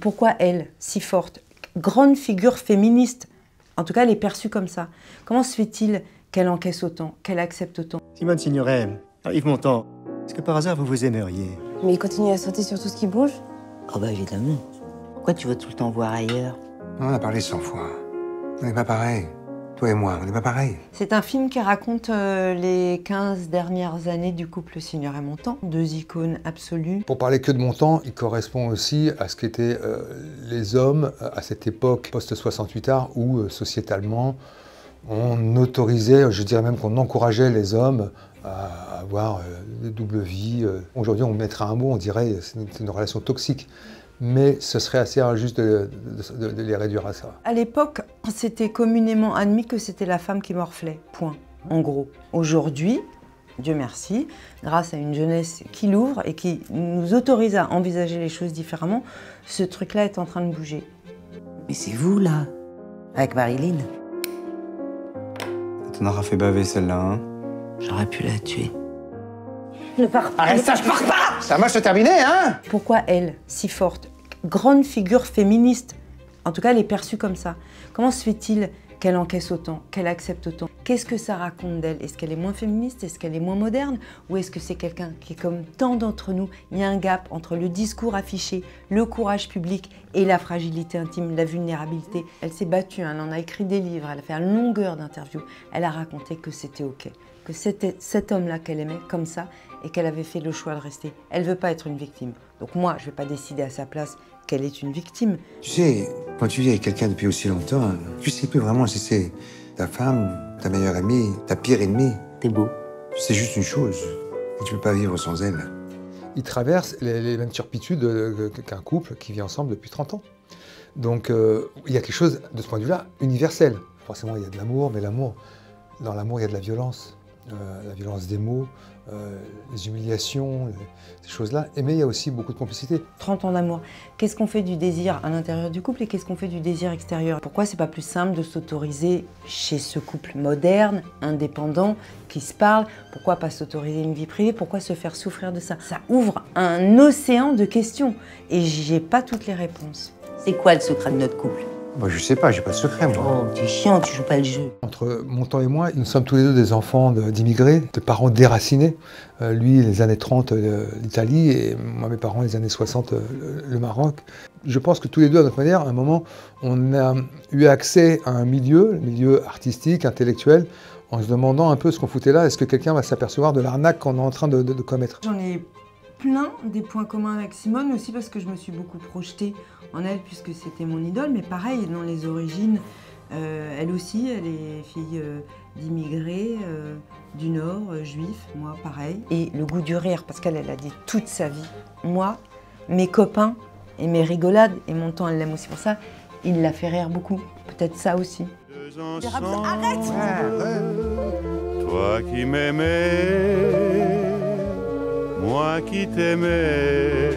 Pourquoi elle, si forte, grande figure féministe, en tout cas elle est perçue comme ça, comment se fait-il qu'elle encaisse autant, qu'elle accepte autant? Simone Signoret, Yves Montand, est-ce que par hasard vous vous aimeriez? Mais il continue à sauter sur tout ce qui bouge? Oh bah évidemment. Pourquoi tu vas tout le temps voir ailleurs? On en a parlé 100 fois. On n'est pas pareil. Toi et moi, on n'est pas pareil. C'est un film qui raconte les 15 dernières années du couple Signoret-Montand, deux icônes absolues. Pour parler que de Montand, il correspond aussi à ce qu'étaient les hommes à cette époque post-68 art où, sociétalement, on autorisait, je dirais même qu'on encourageait les hommes à avoir des doubles vies. Aujourd'hui, on mettrait un mot, on dirait que c'est une relation toxique. Mais ce serait assez injuste de les réduire à ça. À l'époque, c'était communément admis que c'était la femme qui morflait, point, en gros. Aujourd'hui, Dieu merci, grâce à une jeunesse qui l'ouvre et qui nous autorise à envisager les choses différemment, ce truc-là est en train de bouger. Mais c'est vous, là, avec Marilyn. T'en auras fait baver celle-là, hein? J'aurais pu la tuer. Ne pars pas. Arrête ça, je pars pas! Ça marche terminé, hein? Pourquoi elle, si forte, grande figure féministe, en tout cas elle est perçue comme ça, comment se fait-il qu'elle encaisse autant, qu'elle accepte autant? Qu'est-ce que ça raconte d'elle? Est-ce qu'elle est moins féministe? Est-ce qu'elle est moins moderne? Ou est-ce que c'est quelqu'un qui est comme tant d'entre nous? Il y a un gap entre le discours affiché, le courage public et la fragilité intime, la vulnérabilité. Elle s'est battue, elle en a écrit des livres, elle a fait une longueur d'interviews. Elle a raconté que c'était OK, que c'était cet homme-là qu'elle aimait comme ça et qu'elle avait fait le choix de rester. Elle ne veut pas être une victime. Donc moi, je ne vais pas décider à sa place qu'elle est une victime. Tu sais, quand tu vis avec quelqu'un depuis aussi longtemps, tu sais plus vraiment si c'est ta femme, ta meilleure amie, ta pire ennemie. T'es beau. C'est juste une chose, et tu peux pas vivre sans elle. Ils traversent les mêmes turpitudes qu'un couple qui vit ensemble depuis 30 ans. Donc il y a quelque chose, de ce point de vue-là, universel. Forcément, il y a de l'amour, mais dans l'amour, il y a de la violence des mots, les humiliations, ces choses-là. Mais il y a aussi beaucoup de complicité. 30 ans d'amour. Qu'est-ce qu'on fait du désir à l'intérieur du couple et qu'est-ce qu'on fait du désir extérieur? Pourquoi c'est pas plus simple de s'autoriser chez ce couple moderne, indépendant, qui se parle? Pourquoi pas s'autoriser une vie privée? Pourquoi se faire souffrir de ça? Ça ouvre un océan de questions et j'ai pas toutes les réponses. C'est quoi le secret de notre couple? Moi, je sais pas, j'ai pas de secret, moi. Oh, tu es chiant, tu joues pas le jeu. Entre Montand et moi, nous sommes tous les deux des enfants d'immigrés, de parents déracinés. Lui, les années 30, l'Italie, et moi, mes parents, les années 60, le Maroc. Je pense que tous les deux, à notre manière, à un moment, on a eu accès à un milieu, le milieu artistique, intellectuel, en se demandant un peu ce qu'on foutait là. Est-ce que quelqu'un va s'apercevoir de l'arnaque qu'on est en train de commettre? J'en ai plein des points communs avec Simone, aussi parce que je me suis beaucoup projetée en elle puisque c'était mon idole, mais pareil, dans les origines, elle aussi, elle est fille d'immigrés du Nord, juifs, moi pareil. Et le goût du rire, parce qu'elle a dit toute sa vie, moi, mes copains et mes rigolades, et Montand elle l'aime aussi pour ça, il l'a fait rire beaucoup, peut-être ça aussi. Arrête! Toi qui m'aimais, moi qui t'aimais.